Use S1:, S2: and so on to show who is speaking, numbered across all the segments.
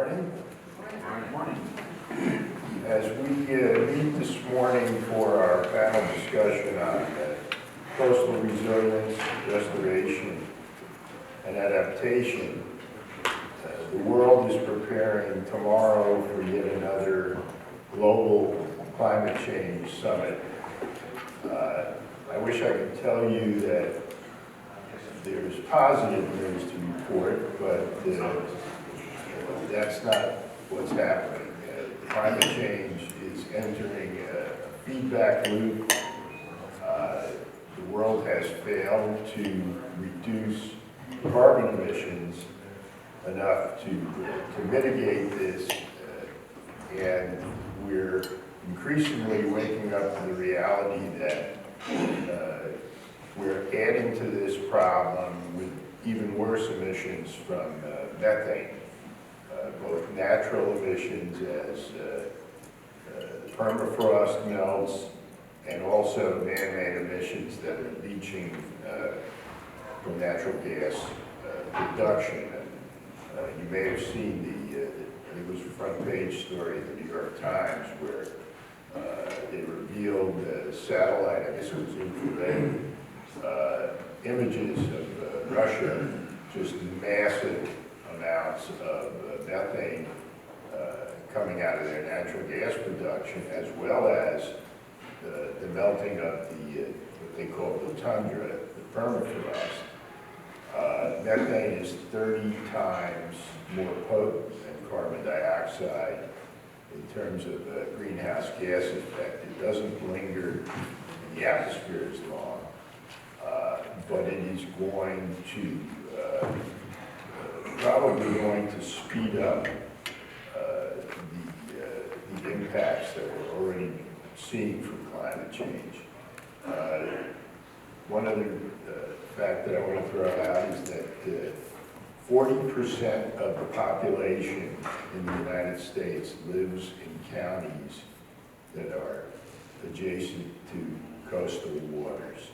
S1: morning. As we meet this morning for our panel discussion on coastal resilience, restoration, and adaptation, the world is preparing tomorrow for yet another global climate change summit. I wish I could tell you that there's positive news to report, but that's not what's happening. Climate change is entering a feedback loop. The world has failed to reduce carbon emissions enough to mitigate this, and we're increasingly waking up to the reality that we're adding to this problem with even worse emissions from methane, both natural emissions as permafrost melts, and also man-made emissions that are leaching from natural gas production. And, you may have seen it was a front page story in the New York Times where they revealed satellite, I guess it was infrared, images of Russia, just massive amounts of methane coming out of their natural gas production, as well as the melting of what they call the tundra, the permafrost. Methane is 30 times more potent than carbon dioxide in terms of greenhouse gas effect. It doesn't linger in the atmosphere as long, but it is going to probably going to speed up the impacts that we're already seeing from climate change. One other fact that I want to throw out is that 40% of the population in the United States lives in counties that are adjacent to coastal waters.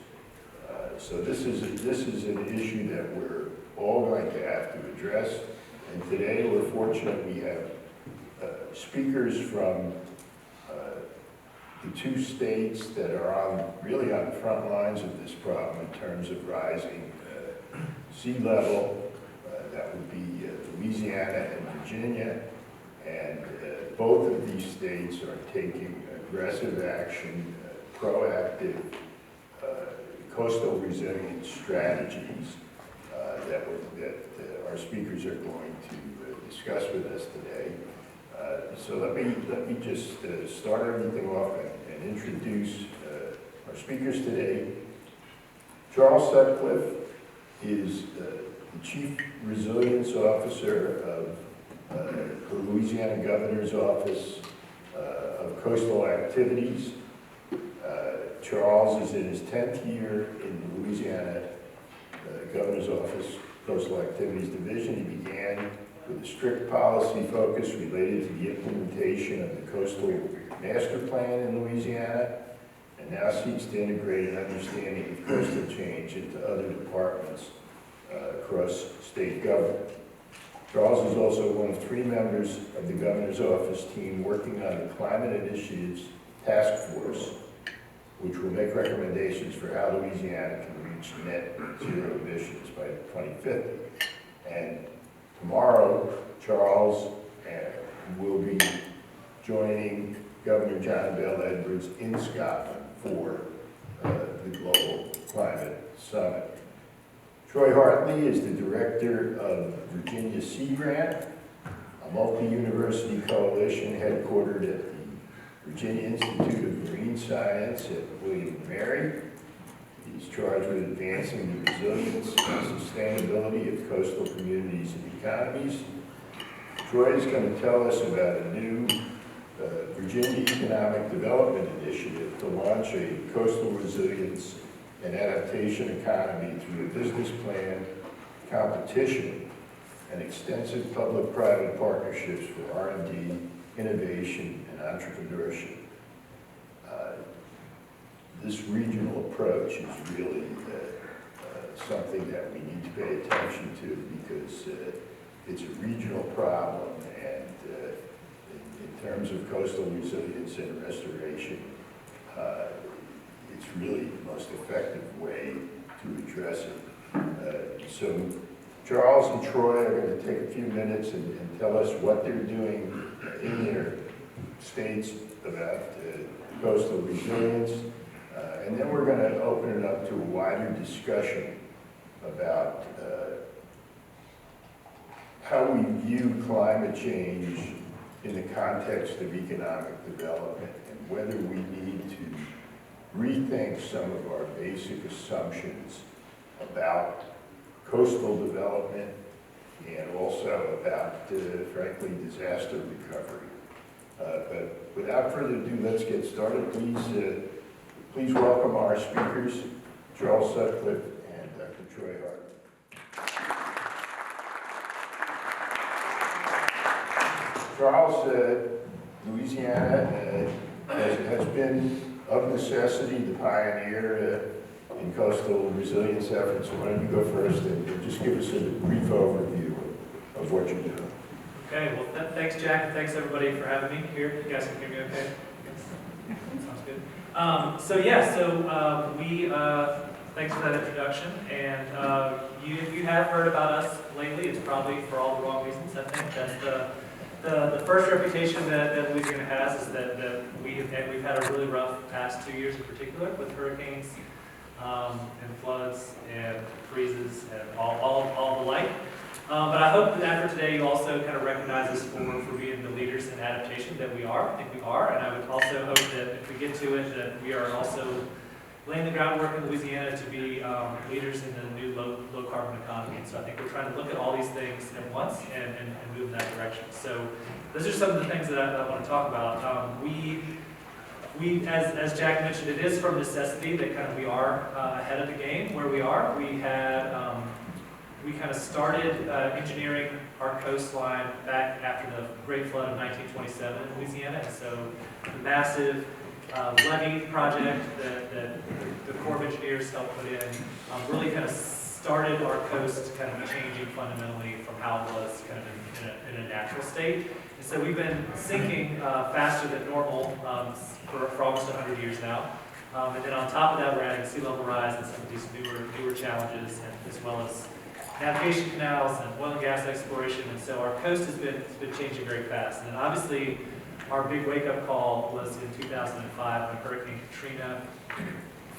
S1: So this is an issue that we're all going to have to address. And today we're fortunate we have speakers from the two states that are really on the front lines of this problem in terms of rising sea level. That would be Louisiana and Virginia. And both of these states are taking aggressive action, proactive coastal resilience strategies that our speakers are going to discuss with us today. So let me just start everything off and introduce our speakers today. Gerald Sutcliffe is the Chief Resilience Officer of the Louisiana Governor's Office of Coastal Activities. Charles is in his 10th year in the Louisiana Governor's Office Coastal Activities Division. He began with a strict policy focus related to the implementation of the Coastal Master Plan in Louisiana, and now seeks to integrate an understanding of coastal change into other departments across state government. Charles is also one of 3 members of the Governor's Office team working on the Climate Initiatives Task Force, which will make recommendations for how Louisiana can reach net zero emissions by 2050. And tomorrow, Charles will be joining Governor John Bell Edwards in Scotland for the Global Climate Summit. Troy Hartley is the director of Virginia Sea Grant, a multi-university coalition headquartered at the Virginia Institute of Marine Science at William & Mary. He's charged with advancing the resilience and sustainability of coastal communities and economies. Troy is going to tell us about a new Virginia Economic Development Initiative to launch a coastal resilience and adaptation economy through a business plan, competition, and extensive public-private partnerships for R&D, innovation, and entrepreneurship. This regional approach is really something that we need to pay attention to because it's a regional problem, and terms of coastal resilience and restoration, it's really the most effective way to address it. So Charles and Troy are going to take a few minutes and tell us what they're doing in their states about coastal resilience. And then we're going to open it up to a wider discussion about how we view climate change in the context of economic development and whether we need to rethink some of our basic assumptions about coastal development and also about, frankly, disaster recovery. But without further ado, let's get started. Please welcome our speakers, Gerald Sutcliffe and Dr. Troy Hartley. Charles, Louisiana has been of necessity the pioneer in coastal resilience efforts. So why don't you go first and just give us a brief overview of what you're doing.
S2: Okay, well, thanks, Jack, and thanks everybody for having me here. You guys can hear me okay? Sounds good. Thanks for that introduction. And if you have heard about us lately, it's probably for all the wrong reasons. I think that's the first reputation that Louisiana has is that we've had a really rough past 2 years in particular with hurricanes and floods and freezes and all the like. But I hope that after today you also kind of recognize us for being the leaders in adaptation that we are. I think we are, and I would also hope that if we get to it, that we are also laying the groundwork in Louisiana to be leaders in the new low carbon economy. And so I think we're trying to look at all these things at once and move in that direction. So those are some of the things that I want to talk about. As Jack mentioned, it is from necessity that kind of we are ahead of the game where we are. We kind of started engineering our coastline back after the Great Flood of 1927 in Louisiana. And so the massive levee project that the Corps of Engineers helped put in really kind of started our coast kind of changing fundamentally from how it was kind of in a natural state. And so we've been sinking faster than normal for almost 100 years now. And then on top of that, we're adding sea level rise and some of these newer challenges, and as well as navigation canals and oil and gas exploration. And so our coast has been changing very fast. And then obviously, our big wake-up call was in 2005 when Hurricane Katrina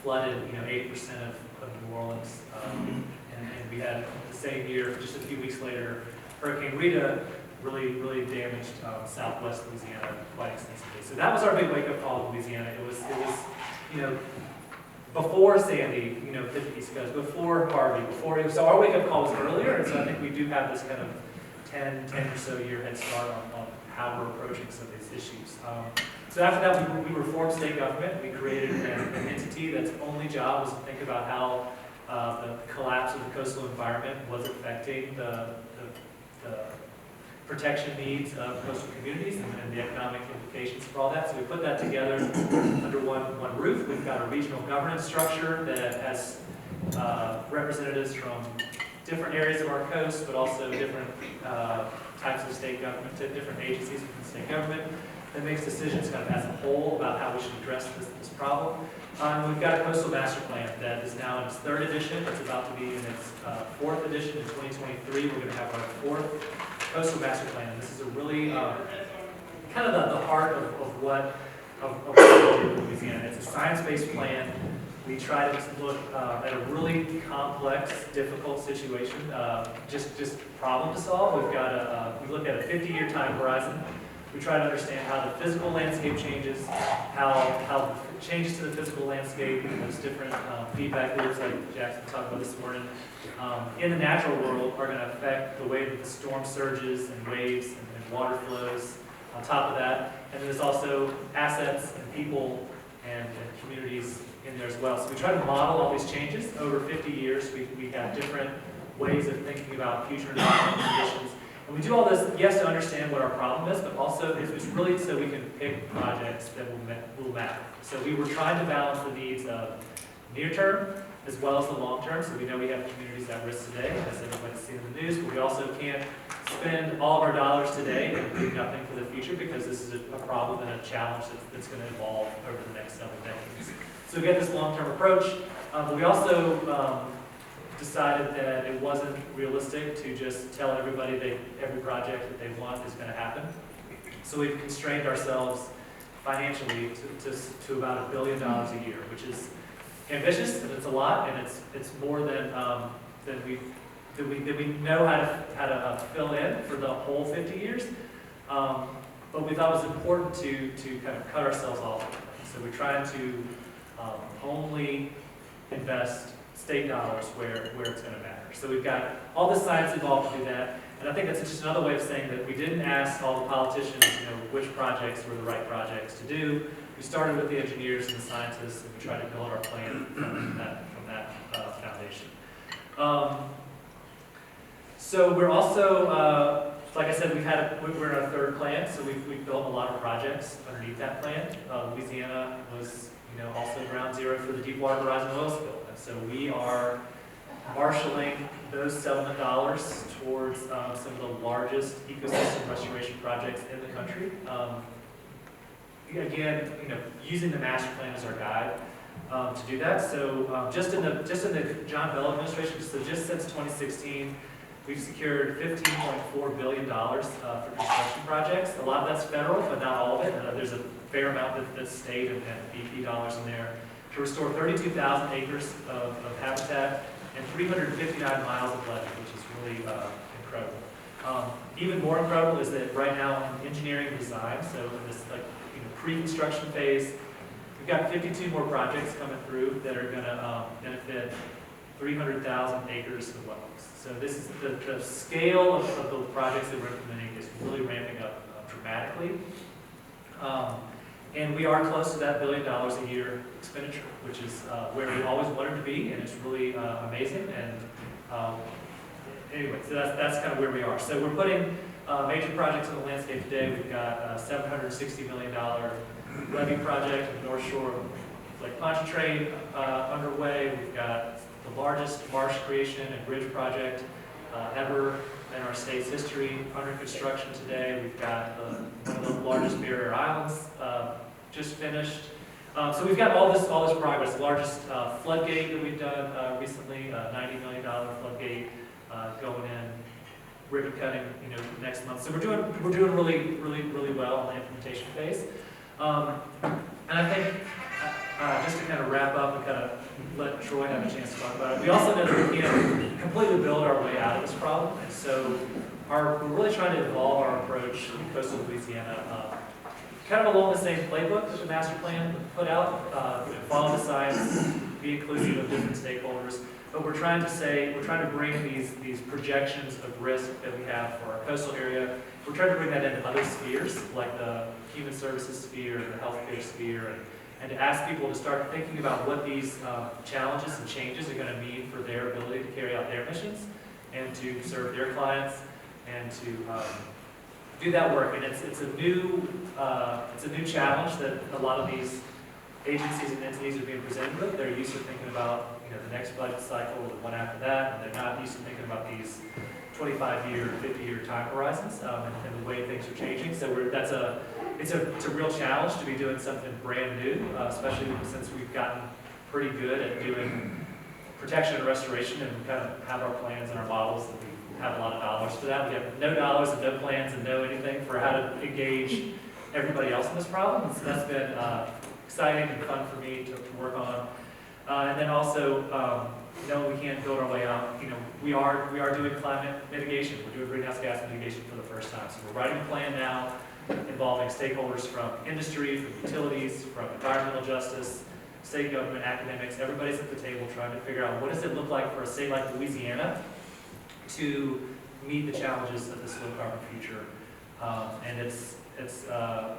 S2: flooded 80% of New Orleans. And we had the same year, just a few weeks later, Hurricane Rita really damaged southwest Louisiana quite extensively. So that was our big wake-up call in Louisiana. It was before Sandy, hit the East Coast, before Harvey, so our wake-up call was earlier, and so I think we do have this kind of 10 or so year head start on how we're approaching some of these issues. So after that, we reformed state government. We created an entity that's only job was to think about how the collapse of the coastal environment was affecting the protection needs of coastal communities and the economic implications for all that. So we put that together under one roof. We've got a regional governance structure that has representatives from different areas of our coast, but also different types of state government, different agencies within state government that makes decisions kind of as a whole about how we should address this problem. We've got a coastal master plan that is now in its 3rd edition. It's about to be in its 4th edition in 2023. We're going to have our 4th coastal master plan. And this is a really kind of the heart of what we do in Louisiana. It's a science-based plan. We try to look at a really complex, difficult situation, just problem to solve. We look at a 50-year time horizon. We try to understand how the physical landscape changes, how changes to the physical landscape, and those different feedback loops like Jackson talked about this morning, in the natural world are going to affect the way that the storm surges and waves and water flows on top of that. And then there's also assets and people and communities in there as well. So we try to model all these changes over 50 years. We have different ways of thinking about future environmental conditions. And we do all this, yes, to understand what our problem is, but also it's really so we can pick projects that will matter. So we were trying to balance the needs of near-term as well as the long term. So we know we have communities at risk today, as everybody's seen in the news, but we also can't spend all of our dollars today and do nothing for the future, because this is a problem and a challenge that's going to evolve over the next several decades. So we get this long-term approach, but we also decided that it wasn't realistic to just tell everybody that every project that they want is going to happen. So we've constrained ourselves financially to about $1 billion a year, which is ambitious, and it's a lot, and it's more than we know how to fill in for the whole 50 years. But we thought it was important to kind of cut ourselves off. So we're trying to only invest state dollars where it's going to matter. So we've got all the science involved to do that. And I think that's just another way of saying that we didn't ask all the politicians, which projects were the right projects to do. We started with the engineers and the scientists, and we tried to build our plan from that foundation. So we're also, like I said, we're in our third plan, so we've built a lot of projects underneath that plan. Louisiana was, also ground zero for the Deepwater Horizon oil spill, and so we are marshaling those settlement dollars towards some of the largest ecosystem restoration projects in the country. Again, using the master plan as our guide to do that. So just in the John Bell administration, so just since 2016, we've secured $15.4 billion for construction projects. A lot of that's federal, but not all of it. There's a fair amount that's state and BP dollars in there to restore 32,000 acres of habitat and 359 miles of levee, which is really incredible. Even more incredible is that right now in engineering design, so in this pre-construction phase, we've got 52 more projects coming through that are going to benefit 300,000 acres of wetlands. So this is the scale of the projects that we're implementing is really ramping up dramatically. And we are close to that $1 billion a year expenditure, which is where we always wanted to be, and it's really amazing. And anyway, so that's kind of where we are. So we're putting major projects on the landscape today. We've got a $760 million levee project in the North Shore of Lake Pontchartrain underway. We've got the largest marsh creation and bridge project ever in our state's history under construction today. We've got one of the largest barrier islands just finished. So we've got all this progress. The largest floodgate that we've done recently, $90 million floodgate going in, ribbon cutting, next month. So we're doing really well on the implementation phase. And I think just to kind of wrap up and kind of let Troy have a chance to talk about it, we also know that we can't completely build our way out of this problem, and so we're really trying to evolve our approach in coastal Louisiana, kind of along the same playbook that the master plan put out, follow the science, be inclusive of different stakeholders, but we're trying to bring these projections of risk that we have for our coastal area, we're trying to bring that into other spheres, like the human services sphere, the healthcare sphere, and to ask people to start thinking about what these challenges and changes are going to mean for their ability to carry out their missions and to serve their clients and to do that work. And it's a new challenge that a lot of these agencies and entities are being presented with. They're used to thinking about the next budget cycle, the one after that, and they're not used to thinking about these 25-year, 50-year time horizons and the way things are changing. So it's a real challenge to be doing something brand new, especially since we've gotten pretty good at doing protection and restoration, and we kind of have our plans and our models that we have a lot of dollars for that. We have no dollars and no plans and no anything for how to engage everybody else in this problem. And so that's been exciting and fun for me to work on. And then also, we can't build our way out. We are doing climate mitigation. We're doing greenhouse gas mitigation for the first time. So we're writing a plan now involving stakeholders from industry, from utilities, from environmental justice, state government, academics. Everybody's at the table trying to figure out what does it look like for a state like Louisiana to meet the challenges of this low carbon future. And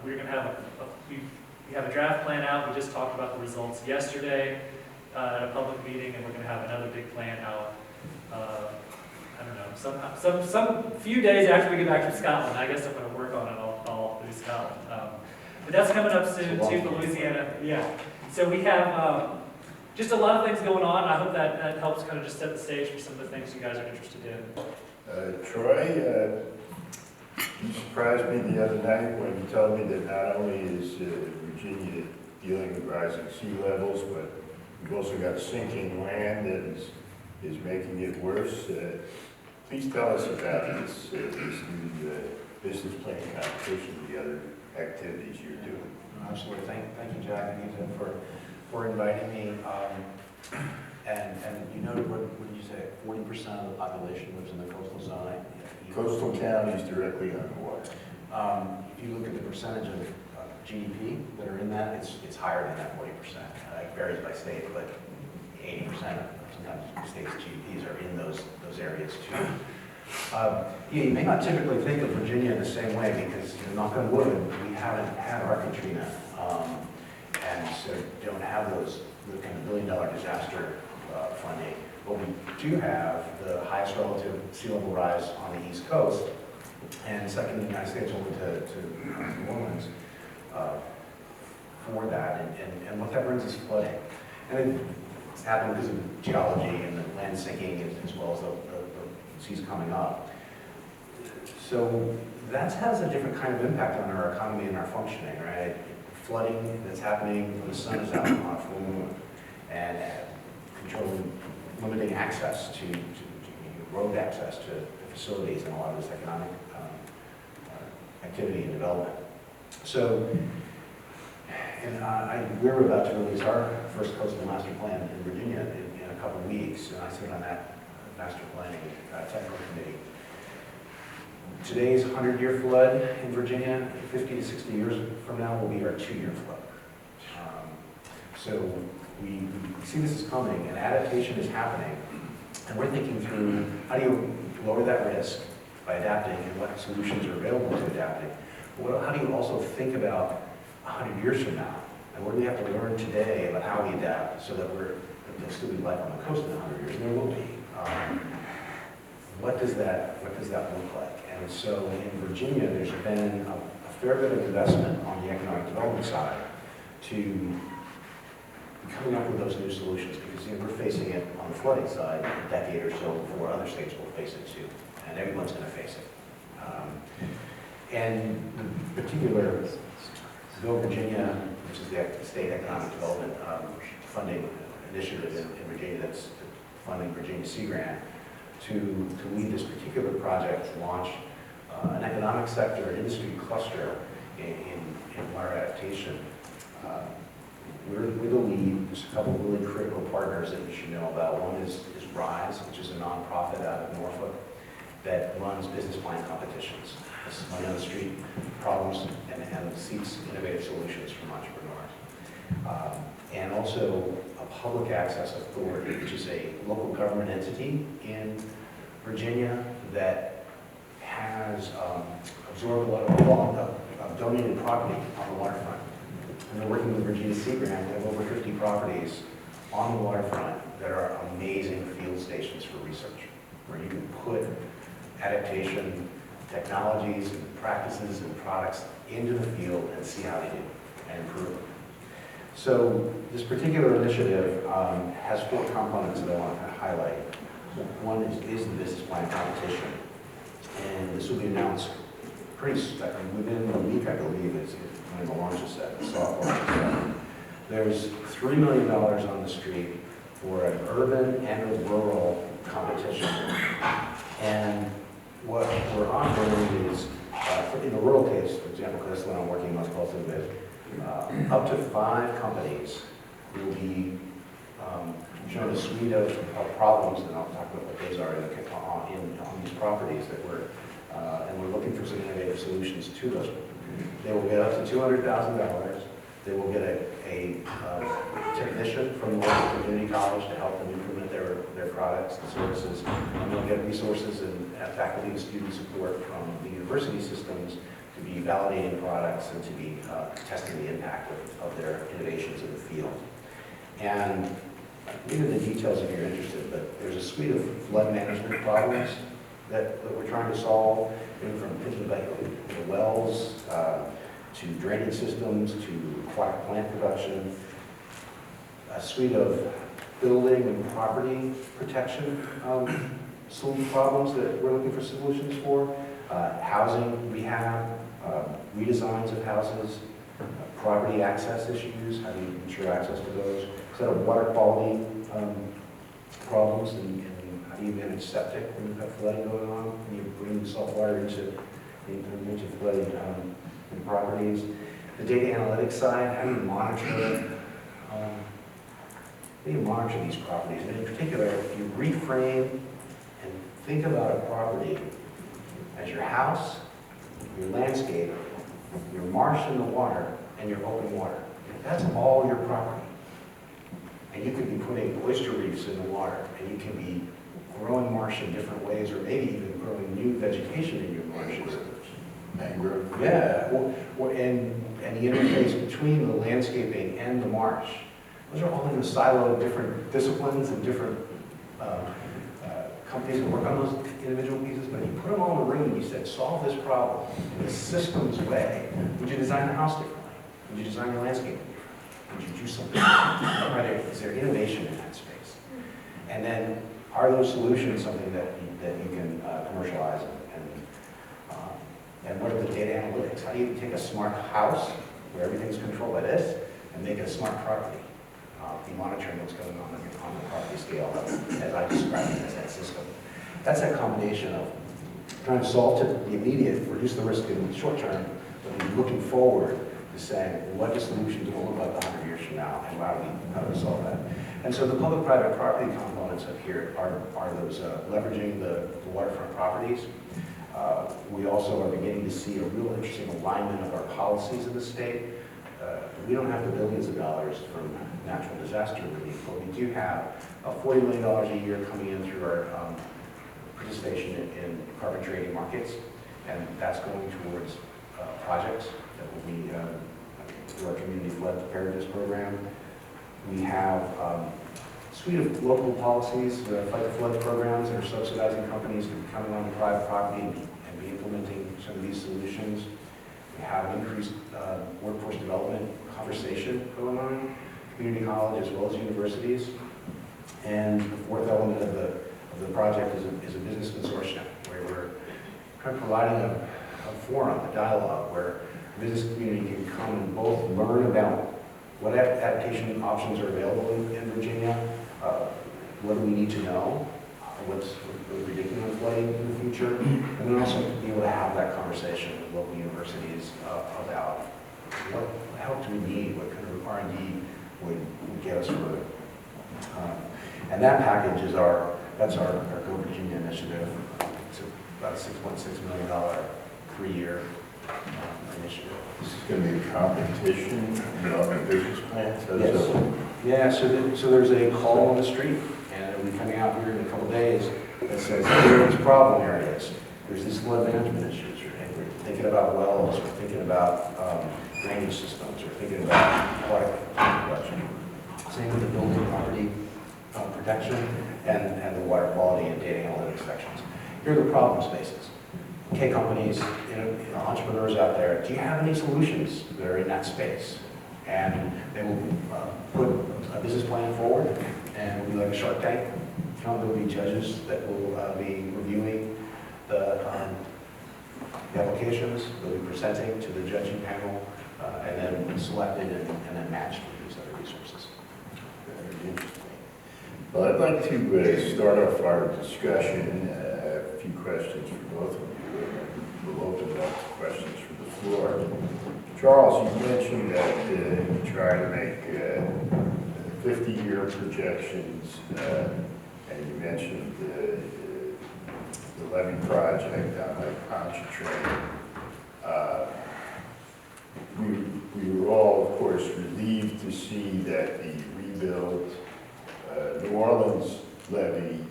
S2: we're going to have we have a draft plan out. We just talked about the results yesterday at a public meeting, and we're going to have another big plan out. I don't know, some few days after we get back from Scotland. I guess I'm going to work on it all through Scotland. But that's coming up soon too for Louisiana. Yeah. So we have just a lot of things going on. I hope that helps kind of just set the stage for some of the things you guys are interested in.
S1: Troy, you surprised me the other night when you told me that not only is Virginia dealing with rising sea levels, but we've also got sinking land that is making it worse. Please tell us about this new business plan competition, the other activities you're doing.
S3: Absolutely. Thank you, Jack and Ethan, for inviting me. And you noted, what did you say, 40% of the population lives in the coastal zone?
S1: Coastal counties directly on the water.
S3: If you look at the percentage of GDP that are in that, it's higher than that 40%. It varies by state, but 80% of sometimes states' GDPs are in those areas too. You may not typically think of Virginia in the same way because, knock on wood, we haven't had our Katrina, and so don't have the kind of billion-dollar disaster funding. But we do have the highest relative sea level rise on the East Coast, and second in the United States, only to New Orleans for that. And what that brings is flooding. And it's happened because of geology and the land sinking as well as the seas coming up. So that has a different kind of impact on our economy and our functioning, right? Flooding that's happening when the sun is out on a full moon, and controlling, limiting access to road access to facilities and a lot of this economic activity and development. So, and we're about to release our first coastal master plan in Virginia in a couple of weeks, and I sit on that master planning technical committee. Today's 100-year flood in Virginia, 50 to 60 years from now, will be our 2-year flood. So we see this is coming, and adaptation is happening, and we're thinking through how do you lower that risk by adapting and what solutions are available to adapting. But how do you also think about 100 years from now, and what do we have to learn today about how we adapt so that there'll still be life on the coast in 100 years, and there will be. What does that look like? And so in Virginia, there's been a fair bit of investment on the economic development side to be coming up with those new solutions, because we're facing it on the flooding side a decade or so before other states will face it too, and everyone's going to face it. And the particular Go Virginia, which is the state economic development funding initiative in Virginia that's funding Virginia Sea Grant, to lead this particular project, to launch an economic sector, an industry cluster in water adaptation. We're the lead. There's a couple of really critical partners that you should know about. One is RISE, which is a nonprofit out of Norfolk that runs business plan competitions. This is money on the street problems and seeks innovative solutions from entrepreneurs. And also a public access authority, which is a local government entity in Virginia that has absorbed a lot of donated property on the waterfront. And they're working with Virginia Sea Grant. They have over 50 properties on the waterfront that are amazing field stations for research, where you can put adaptation technologies and practices and products into the field and see how they do and improve them. So this particular initiative has 4 components that I want to kind of highlight. One is the business plan competition, and this will be announced within a week, I believe, is when the launch is set, the soft launch is set. There's $3 million on the street for an urban and a rural competition, and what we're offering is, in the rural case, for example, because that's the one I'm working most closely with, up to 5 companies will be shown a suite of problems, and I'll talk about what those are on these properties that and we're looking for some innovative solutions to those. They will get up to $200,000. They will get a technician from the local community college to help them implement their products and services, and they'll get resources and faculty and student support from the university systems to be validating products and to be testing the impact of their innovations in the field. And these are the details if you're interested, but there's a suite of flood management problems that we're trying to solve, from thinking about the wells, to drainage systems, to aquatic plant production, a suite of building and property protection problems that we're looking for solutions for. Housing rehab, redesigns of houses, property access issues, how do you ensure access to those? Set of water quality problems, and how do you manage septic when you've got flooding going on? When you bring salt water into flooded properties. The data analytics side, how do you monitor these properties? And in particular, if you reframe and think about a property as your house, your landscape, your marsh in the water, and your open water. That's all your property. And you could be putting oyster reefs in the water, and you can be growing marsh in different ways, or maybe even growing new vegetation in your marshes.
S1: Mangrove.
S3: Yeah, and the interface between the landscaping and the marsh. Those are all in a silo of different disciplines and different companies that work on those individual pieces, but if you put them all in a room and you said, solve this problem in a systems way, would you design the house differently? Would you design your landscape differently? Would you do something different? Is there innovation in that space? And then, are those solutions something that you can commercialize? And what are the data analytics? How do you take a smart house where everything's controlled by this and make it a smart property? Be monitoring what's going on the property scale, as I described it as that system. That's that combination of trying to solve to the immediate, reduce the risk in the short term, but then looking forward to saying, what the solutions will look like 100 years from now, and how do we solve that? And so the public-private property components up here are those leveraging the waterfront properties. We also are beginning to see a real interesting alignment of our policies in the state. We don't have the billions of dollars from natural disaster relief, but we do have $40 million a year coming in through our participation in carbon trading markets, and that's going towards projects that will be through our community flood preparedness program. We have a suite of local policies, fight the flood programs that are subsidizing companies to be coming onto private property and be implementing some of these solutions. We have increased workforce development conversation going on, community college as well as universities. And the fourth element of the project is a business consortium, where we're kind of providing a forum, a dialogue, where the business community can come and both learn about what adaptation options are available in Virginia, what do we need to know, what's predicting on flooding in the future, and then also be able to have that conversation with local universities about what help do we need, what kind of R&D would get us further. And that package is that's our Go Virginia initiative. It's about a $6.6 million 3-year initiative.
S1: This is going to be a competition, a business plan?
S3: Yes. Yeah, so there's a call on the street, and it'll be coming out here in a couple days that says, here are these problem areas. There's these flood management issues, and we're thinking about wells, we're thinking about drainage systems, we're thinking about water production. Same with the building property protection and the water quality and data analytics sections. Here are the problem spaces. Okay, companies, entrepreneurs out there, do you have any solutions that are in that space? And they will put a business plan forward, and it'll be like a Shark Tank. There will be judges that will be reviewing the applications. They'll be presenting to the judging panel, and then selected and then matched with these other resources.
S1: Very interesting. Well, I'd like to start off our discussion. I have a few questions for both of you. We'll open it up to questions from the floor. Charles, you mentioned that you try to make 50-year projections, and you mentioned the levee project down at Pontchartrain. We were all, of course, relieved to see that the rebuilt New Orleans levee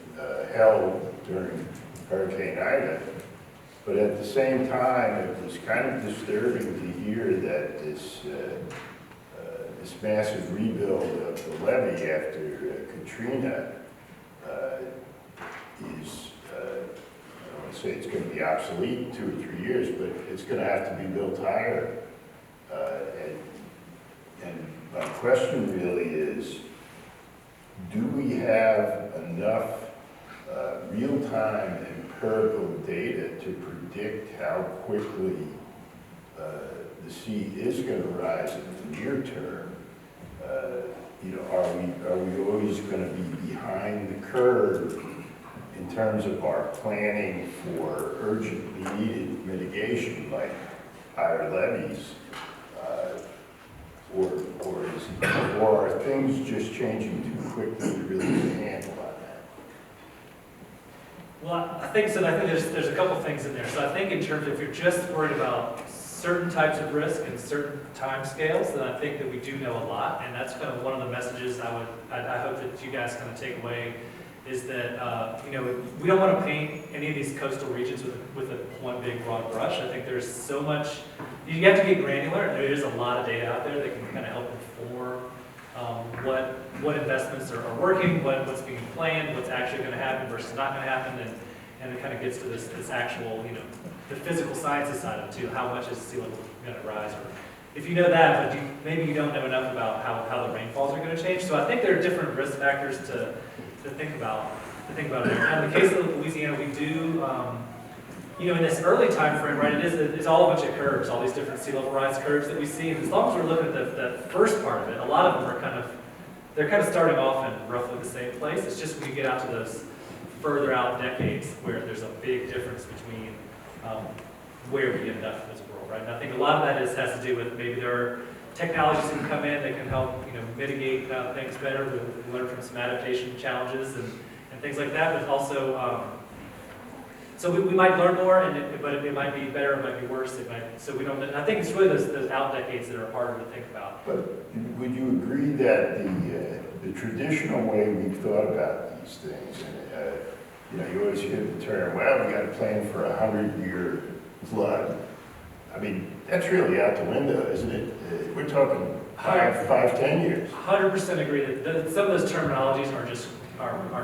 S1: held during Hurricane Ida. But at the same time, it was kind of disturbing to hear that this massive rebuild of the levee after Katrina is, I don't want to say it's going to be obsolete in 2 or 3 years, but it's going to have to be built higher. And my question really is, do we have enough real-time empirical data to predict how quickly the sea is going to rise in the near term? You know, are we always going to be behind the curve in terms of our planning for urgently needed mitigation, like higher levies, or are things just changing too quickly to really get a handle on that?
S2: Well, I think so. I think there's a couple things in there. So I think in terms of if you're just worried about certain types of risk and certain time scales, then I think that we do know a lot, and that's kind of one of the messages I hope that you guys kind of take away is that you know, we don't want to paint any of these coastal regions with a one big broad brush. I think there's so much. You have to get granular, and there is a lot of data out there that can kind of help inform what investments are working, what's being planned, what's actually going to happen versus not going to happen, and it kind of gets to this actual, you know, the physical sciences side of it too. How much is sea level going to rise? Or if you know that, but maybe you don't know enough about how the rainfalls are going to change. So I think there are different risk factors to think about. Now, in the case of Louisiana, we do. You know, in this early time frame, right, it's all a bunch of curves, all these different sea level rise curves that we see. And as long as we're looking at the first part of it, a lot of them are they're kind of starting off in roughly the same place. It's just when you get out to those further out decades where there's a big difference between where we end up as a world, right? And I think a lot of that has to do with maybe there are technologies that can come in that can help, you know, mitigate things better. We learn from some adaptation challenges and things like that, but also. So we might learn more, but it might be better, it might be worse. So we don't. I think it's really those out decades that are harder to think about.
S1: But would you agree that the traditional way we've thought about these things, and you know, you always hear the term, well, we got to plan for a 100-year flood. I mean, that's really out the window, isn't it? We're talking 5-10 years.
S2: 100% agree that some of those terminologies are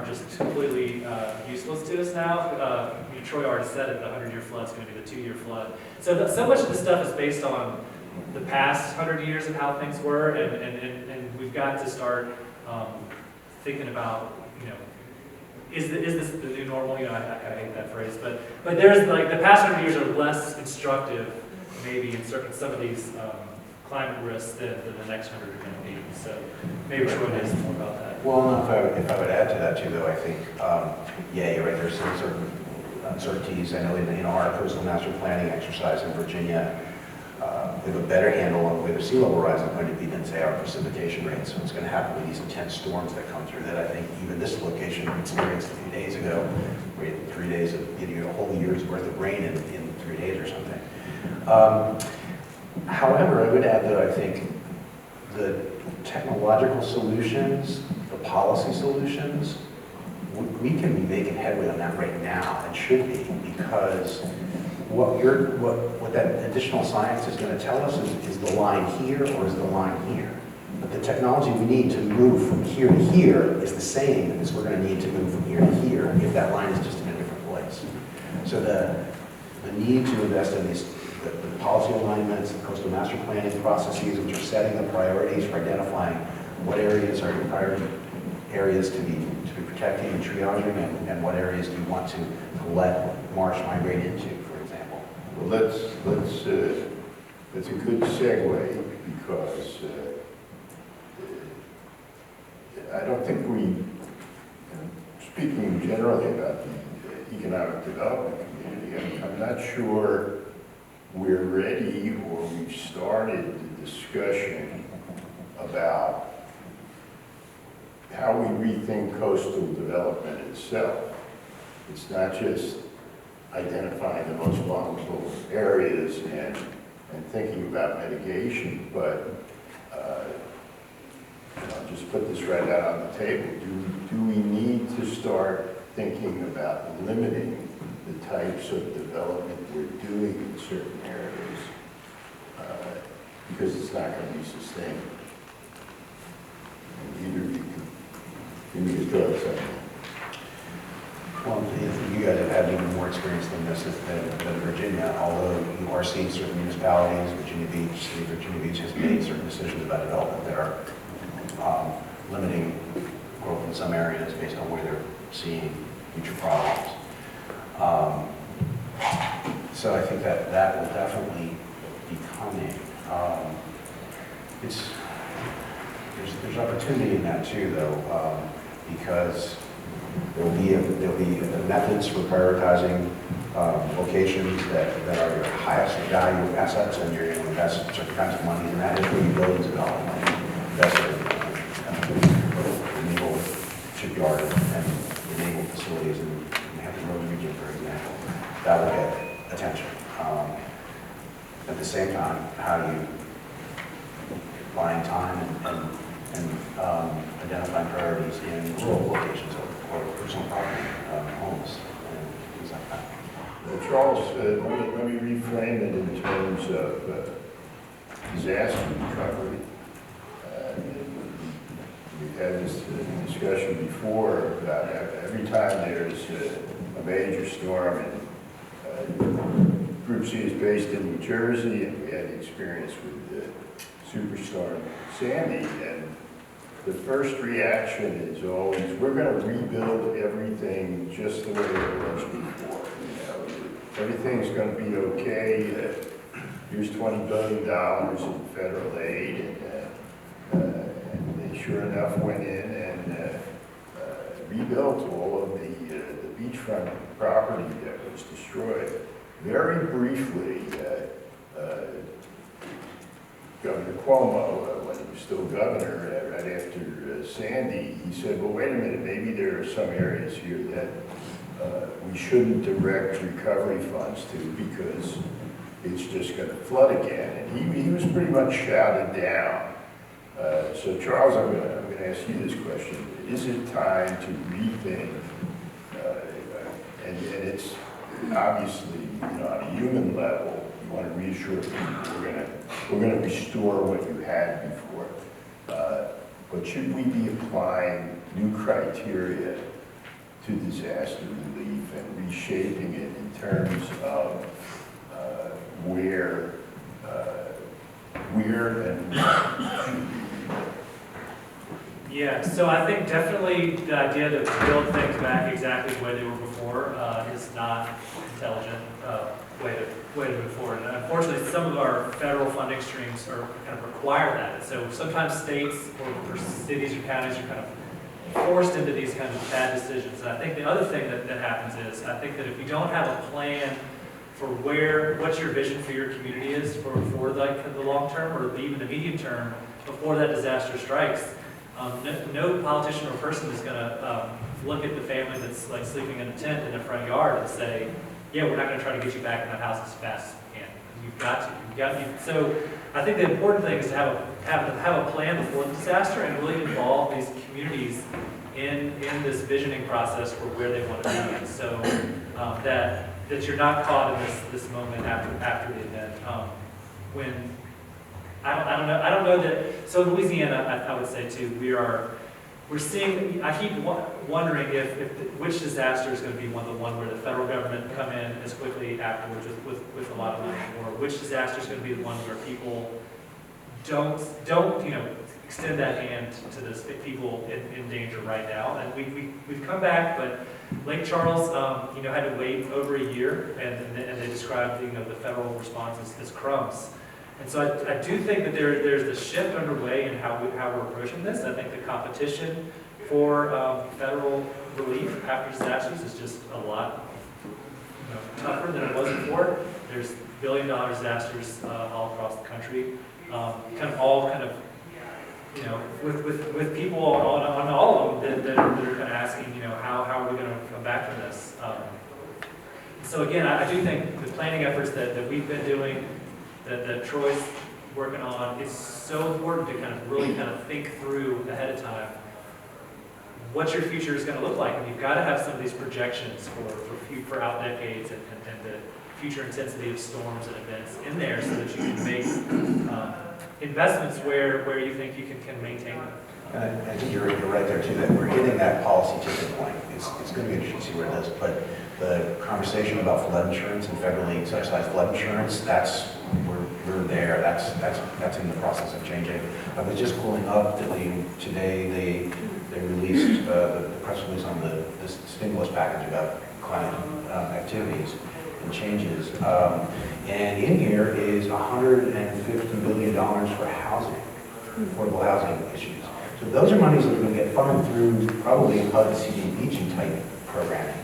S2: just completely useless to us now. Troy already said it, the 100-year flood is going to be the 2-year flood. So so much of this stuff is based on the past 100 years of how things were, and we've got to start thinking about, you know, is this the new normal? You know, I hate that phrase, but there's like the past 100 years are less instructive, maybe in some of these climate risks than the next 100 are going to be. So maybe Troy knows more about that.
S3: Well, no, if I would add to that too, though, I think, yeah, you're right, there's some certain uncertainties. I know in our coastal master planning exercise in Virginia, we have a better handle on where the sea level rise is going to be than, say, our precipitation rates. So what's going to happen with these intense storms that come through that I think even this location experienced a few days ago. We had 3 days of, you know, a whole year's worth of rain in 3 days or something. However, I would add, though, I think the technological solutions, the policy solutions, we can be making headway on that right now, and should be, because what that additional science is going to tell us is the line here or is the line here. But the technology we need to move from here to here is the same as we're going to need to move from here to here if that line is just in a different place. So the need to invest in these the policy alignments, the coastal master planning processes, which are setting the priorities for identifying what areas are your priority areas to be protecting and triaging, and what areas do you want to let marsh migrate into, for example.
S1: Well, that's a good segue, because I don't think speaking generally about the economic development community, I'm not sure we're ready, or we've started the discussion about how we rethink coastal development itself. It's not just identifying the most vulnerable areas and thinking about mitigation, but I'll just put this right out on the table. Do we need to start thinking about limiting the types of development we're doing in certain areas, because it's not going to be sustainable? And either of you can give me your thoughts on that.
S3: Well, you guys have had even more experience than this than Virginia, although you are seeing certain municipalities, Virginia Beach has made certain decisions about development that are limiting growth in some areas based on where they're seeing future problems. So I think that that will definitely be coming. There's opportunity in that too, though, because there'll be methods for prioritizing locations that are your highest value assets, and you're going to invest certain kinds of money in that. Is where you build development, invest in naval shipyard and the naval facilities in the Hampton Roads region, for example. That will get attention. At the same time, how do you find time and identifying priorities in rural locations or personal property, homes, and things like that?
S1: Charles, let me reframe it in terms of disaster recovery. We've had this discussion before about every time there's a major storm, and Group C is based in New Jersey, and we had experience with Superstorm Sandy, and the first reaction is always, we're going to rebuild everything just the way it was before. Everything's going to be okay. Here's $20 billion in federal aid, and they sure enough went in and rebuilt all of the beachfront property that was destroyed. Very briefly, Governor Cuomo, when he was still governor, right after Sandy, he said, well, wait a minute, maybe there are some areas here that we shouldn't direct recovery funds to because it's just going to flood again. And he was pretty much shouted down. So Charles, I'm going to ask you this question. Is it time to rethink, and it's obviously, on a human level, you want to reassure people we're going to restore what you had before. But should we be applying new criteria to disaster relief and reshaping it in terms of where and when should be?
S2: Yeah, so I think definitely the idea to build things back exactly the way they were before is not intelligent way to move forward. And unfortunately, some of our federal funding streams are kind of require that. And so sometimes states or cities or counties are kind of forced into these kinds of bad decisions. And I think the other thing that happens is, I think that if you don't have a plan for what's your vision for your community is for like the long term or even the medium term before that disaster strikes, no politician or person is going to look at the family that's like sleeping in a tent in the front yard and say, yeah, we're not going to try to get you back in that house as fast as we can. You've got to. So I think the important thing is to have a plan before the disaster and really involve these communities in this visioning process for where they want to be. And so that you're not caught in this moment after the event. When I don't know that. So in Louisiana, I would say too, we're seeing. I keep wondering if which disaster is going to be the one where the federal government come in as quickly afterwards with a lot of money, or which disaster is going to be the one where people don't extend that hand to those people in danger right now. And we've come back, but Lake Charles, had to wait over a year, and they described the federal response as crumbs. And so I do think that there's a shift underway in how we're approaching this. I think the competition for federal relief after disasters is just a lot tougher than it was before. There's billion-dollar disasters all across the country, with people on all of them that are kind of asking, how are we going to come back from this? So again, I do think the planning efforts that we've been doing, that Troy's working on, is so important to really think through ahead of time what your future is going to look like. And you've got to have some of these projections for out decades and the future intensity of storms and events in there so that you can make investments where you think you can maintain them.
S3: And I think you're right there too, that we're hitting that policy tipping point. It's going to be interesting to see where it does. But the conversation about flood insurance and federally subsidized flood insurance, we're there. that's in the process of changing. I was just pulling up that today they released the press release on the stimulus package about climate activities and changes. And in here is $150 billion for housing, affordable housing issues. So those are monies that are going to get funneled through probably HUD CDBG type programming.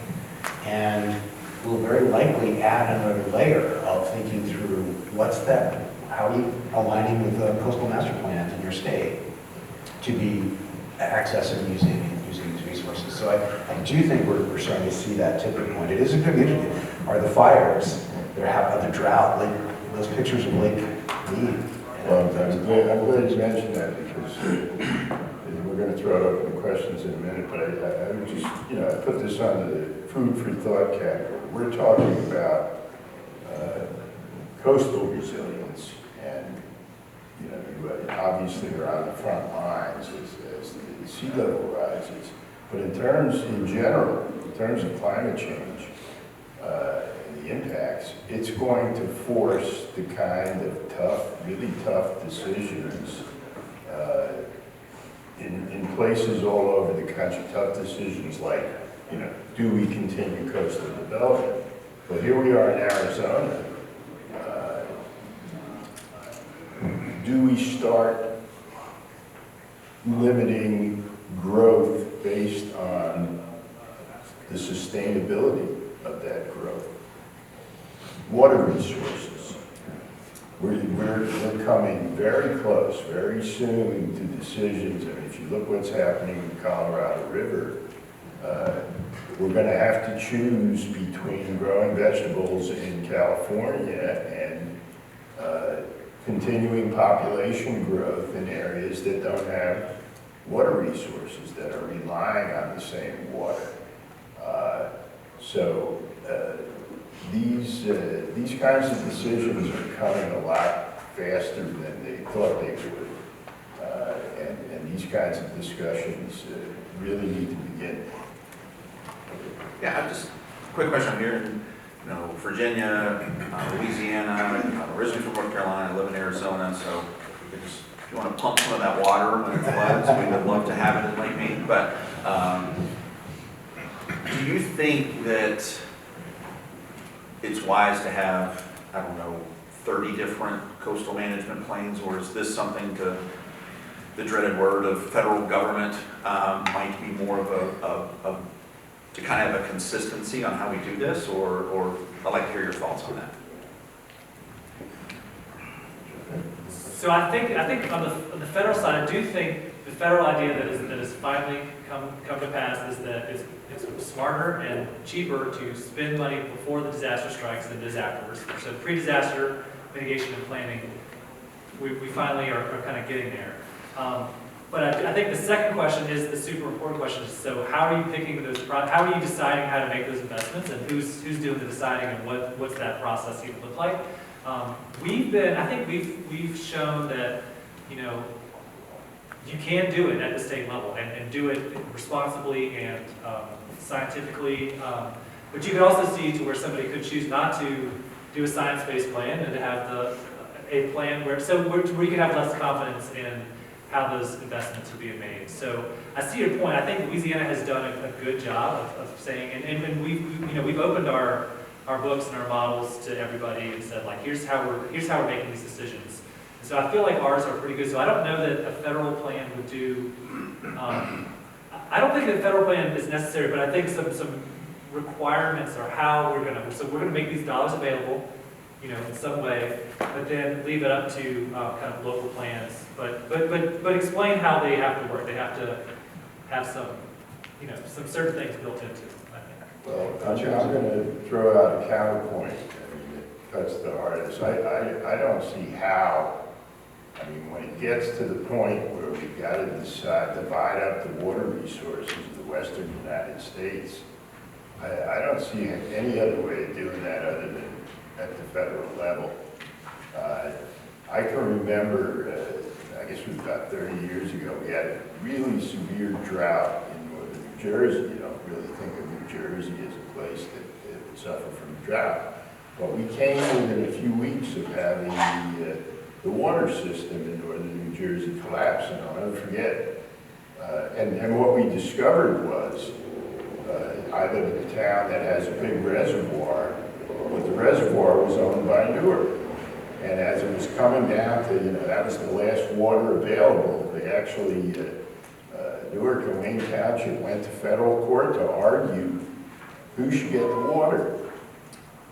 S3: And will very likely add another layer of thinking through what's that, how are you aligning with the coastal master plans in your state to be accessing using these resources. So I do think we're starting to see that tipping point. It is a community. Are the fires, there have the drought, like those pictures of Lake Mead.
S1: Well, I'm glad you mentioned that because we're going to throw it open to questions in a minute, but I would just, I put this on the food for thought category. We're talking about coastal resilience, and you obviously are on the front lines as the sea level rises. But in general, in terms of climate change and the impacts, it's going to force the kind of really tough decisions in places all over the country. Tough decisions like, do we continue coastal development? Well, here we are in Arizona. Do we start limiting growth based on the sustainability of that growth? Water resources. We're coming very close, very soon to decisions. I mean, if you look what's happening in the Colorado River, we're going to have to choose between growing vegetables in California and continuing population growth in areas that don't have water resources, that are relying on the same water. So these kinds of decisions are coming a lot faster than they thought they would. And these kinds of discussions really need to begin.
S4: Yeah, just a quick question here. Virginia, Louisiana, I'm originally from North Carolina, I live in Arizona, so if you want to pump some of that water when it floods, we would love to have it in Lake Mead. But do you think that it's wise to have, 30 different coastal management plans, or is this something to the dreaded word of federal government might be more of to kind of have a consistency on how we do this, or I'd like to hear your thoughts on that.
S2: So I think on the federal side, I do think the federal idea that has finally come to pass is that it's smarter and cheaper to spend money before the disaster strikes than it is afterwards. So pre-disaster mitigation and planning, we finally are kind of getting there. But I think the second question is the super important question. So how are you picking those? How are you deciding how to make those investments, and who's doing the deciding, and what's that process even look like? I think we've shown that you can do it at the state level and do it responsibly and scientifically. But you could also see to where somebody could choose not to do a science-based plan and to have a plan where you can have less confidence in how those investments are being made. So I see your point. I think Louisiana has done a good job of saying, and we've opened our books and our models to everybody and said, like, here's how we're making these decisions. And so I feel like ours are pretty good. So I don't know that a federal plan would do. I don't think a federal plan is necessary, but I think some requirements are how we're going to. So we're going to make these dollars available, in some way, but then leave it up to kind of local plans. But explain how they have to work. They have to have some certain things built into it, I think.
S1: Well, I'm going to throw out a counterpoint. I mean, it cuts the hardest. I don't see how. I mean, when it gets to the point where we've got to divide up the water resources of the western United States, I don't see any other way of doing that other than at the federal level. I can remember, I guess it was about 30 years ago, we had a really severe drought in northern New Jersey. You don't really think of New Jersey as a place that would suffer from drought. But we came within a few weeks of having the water system in northern New Jersey collapsed, and I'll never forget. And what we discovered was, I live in a town that has a big reservoir, but the reservoir was owned by Newark. And as it was coming down to, that was the last water available, they actually, Newark and Wayne Township went to federal court to argue who should get the water.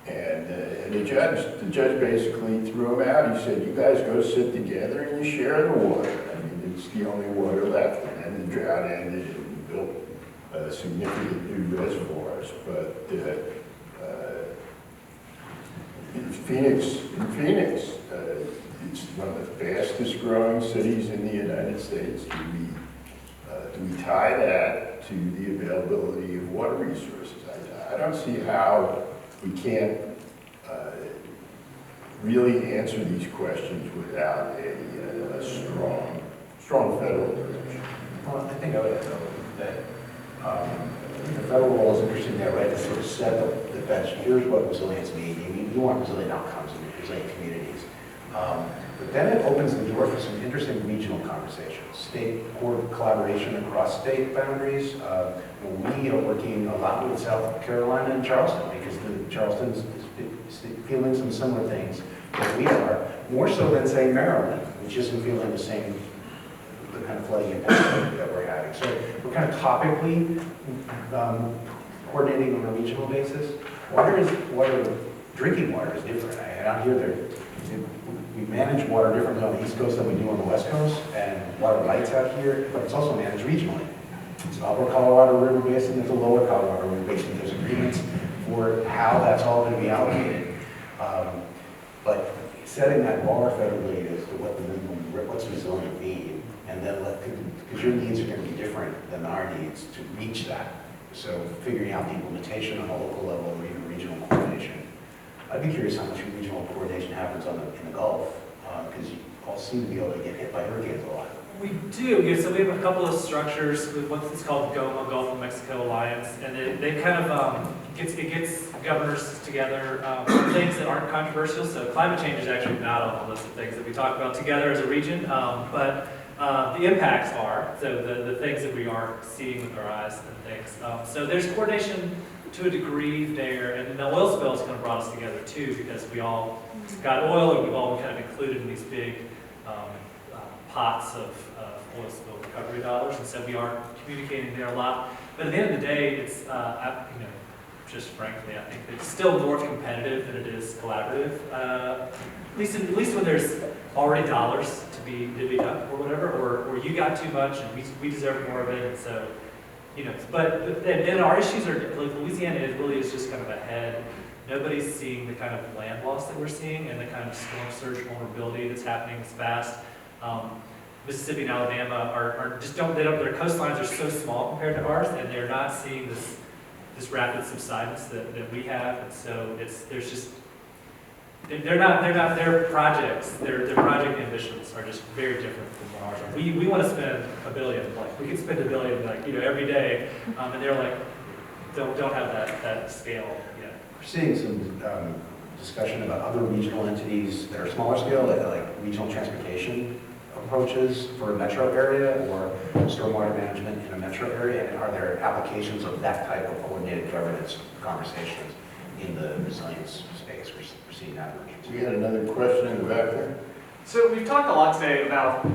S1: And the judge basically threw him out. He said, you guys go sit together and you share the water. I mean, it's the only water left. And then the drought ended and we built significant new reservoirs. But in Phoenix, it's one of the fastest growing cities in the United States. Do we tie that to the availability of water resources? I don't see how we can't really answer these questions without a strong federal direction.
S3: Well, I think I would add that the federal role is interesting there, right? To sort of set the bench. Here's what resilience means. You want resilient outcomes in resilient communities. But then it opens the door for some interesting regional conversations. State collaboration across state boundaries. We are working a lot with South Carolina and Charleston because Charleston is feeling some similar things that we are, more so than, say, Maryland, which isn't feeling the kind of flooding impact that we're having. So we're kind of topically coordinating on a regional basis. Drinking water is different. And out here, we manage water differently on the East Coast than we do on the West Coast, and water rights out here, but it's also managed regionally. It's the Upper Colorado River Basin, there's the Lower Colorado River Basin. There's agreements for how that's all going to be allocated. But setting that bar federally as to what's resilient mean, and then because your needs are going to be different than our needs to reach that. So figuring out the implementation on a local level or even regional coordination. I'd be curious how much regional coordination happens in the Gulf, because you all seem to be able to get hit by hurricanes a lot.
S2: We do, yeah, so we have a couple of structures with what's called GOMA, Gulf of Mexico Alliance, and they kind of, it gets governors together on things that aren't controversial. So climate change is actually not on the list of things that we talk about together as a region, but the impacts are, so the things that we aren't seeing with our eyes and things. So there's coordination to a degree there, and the oil spills kind of brought us together too, because we all got oil and we've all kind of included in these big pots of oil spill recovery dollars, and so we are communicating there a lot. But at the end of the day, it's just frankly, I think it's still more competitive than it is collaborative. At least when there's already dollars to be divvied up or whatever, or you got too much and we deserve more of it, and so and our issues are like Louisiana is just kind of ahead. Nobody's seeing the kind of land loss that we're seeing and the kind of storm surge vulnerability that's happening as fast. Mississippi and Alabama are just their coastlines are so small compared to ours, and they're not seeing this rapid subsidence that we have, and so their projects, their project ambitions are just very different from ours. We want to spend $1 billion, like we can spend $1 billion every day, and they're like don't have that scale yet.
S3: We're seeing some discussion about other regional entities that are smaller scale, like regional transportation approaches for a metro area or stormwater management in a metro area, and are there applications of that type of coordinated governance conversations in the resilience space? We're seeing that emergence.
S1: We had another question in the back there.
S5: So we've talked a lot today about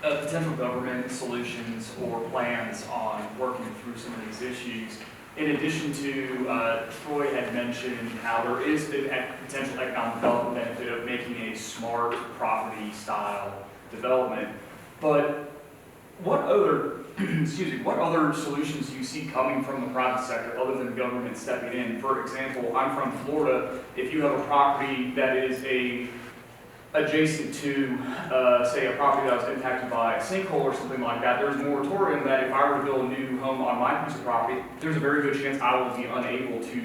S5: potential government solutions or plans on working through some of these issues. In addition to, Troy had mentioned how there is the potential economic development benefit of making a smart property style development. But what other, what other solutions do you see coming from the private sector other than government stepping in? For example, I'm from Florida. If you have a property that is adjacent to, say, a property that was impacted by a sinkhole or something like that, there's a moratorium that if I were to build a new home on my piece of property, there's a very good chance I will be unable to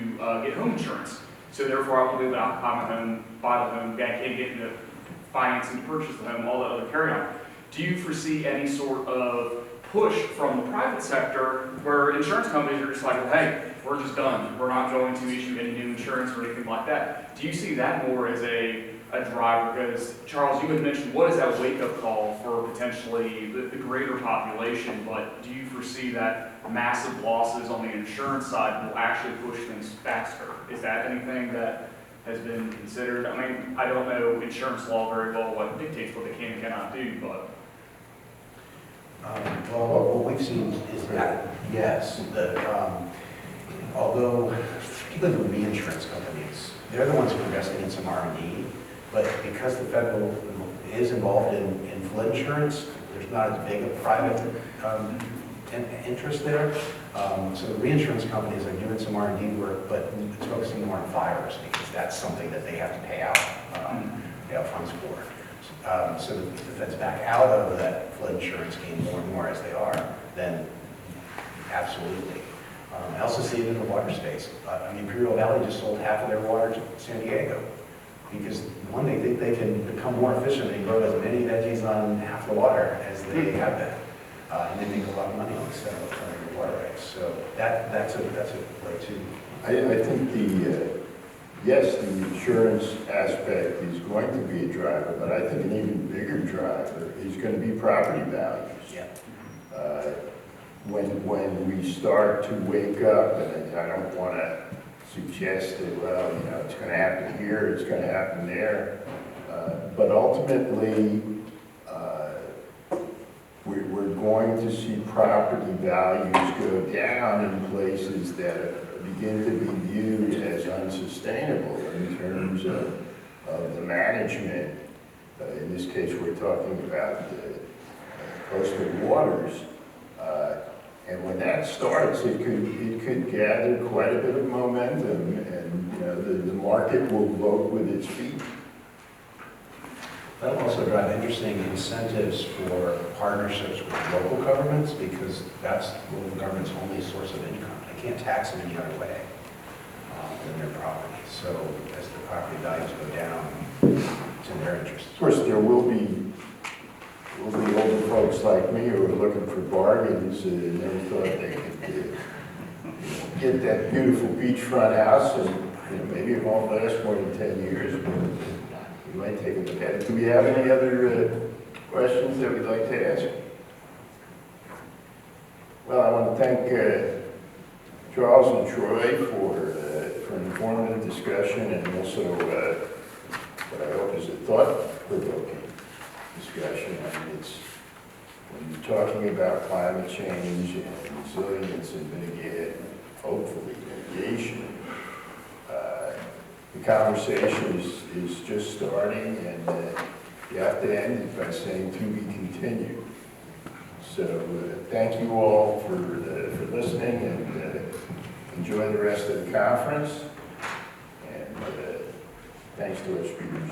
S5: get home insurance. So therefore, I won't be able to occupy my home, buy the home, can't get into financing to purchase the home, all that other carry-on. Do you foresee any sort of push from the private sector where insurance companies are just like, well, hey, we're just done. We're not going to issue any new insurance or anything like that. Do you see that more as a a driver? Because Charles, you had mentioned, what is that wake-up call for potentially the greater population, but do you foresee that massive losses on the insurance side will actually push things faster? Is that anything that has been considered? I mean, I don't know insurance law very well, what dictates what they can and cannot do, but.
S3: Well, what we've seen is that, yes, that although particularly the reinsurance companies, they're the ones who are investing in some R&D, but because the federal is involved in flood insurance, there's not as big a private interest there. So the reinsurance companies are doing some R&D work, but it's focusing more on fires because that's something that they have to pay out funds for. So if the feds back out of that flood insurance game more and more as they are, then absolutely. I also see it in the water space. I mean, Imperial Valley just sold half of their water to San Diego because, one, they think they can become more efficient and grow as many veggies on half the water as they have been. And they make a lot of money on the sale of the water rights. So that's a way to.
S1: I think yes, the insurance aspect is going to be a driver, but I think an even bigger driver is going to be property values.
S3: Yeah.
S1: When we start to wake up, and I don't want to suggest that, well, it's going to happen here, it's going to happen there, but ultimately, we're going to see property values go down in places that begin to be viewed as unsustainable in terms of the management. In this case, we're talking about the coastal waters. And when that starts, it could gather quite a bit of momentum, and the market will vote with its feet.
S3: That'll also drive interesting incentives for partnerships with local governments because that's local government's only source of income. They can't tax them any other way than their property. So as the property values go down, it's in their interest.
S1: Of course, there will be older folks like me who are looking for bargains and never thought they could get that beautiful beachfront house, and maybe it won't last more than 10 years, but we might take a look at it. Do we have any other questions that we'd like to ask? Well, I want to thank Charles and Troy for an informative discussion, and also what I hope is a thought-provoking discussion. I mean, it's when you're talking about climate change and resilience and hopefully mitigation, the conversation is just starting, and you have to end it by saying to be continued. So thank you all for listening, and enjoy the rest of the conference, and thanks to our speakers.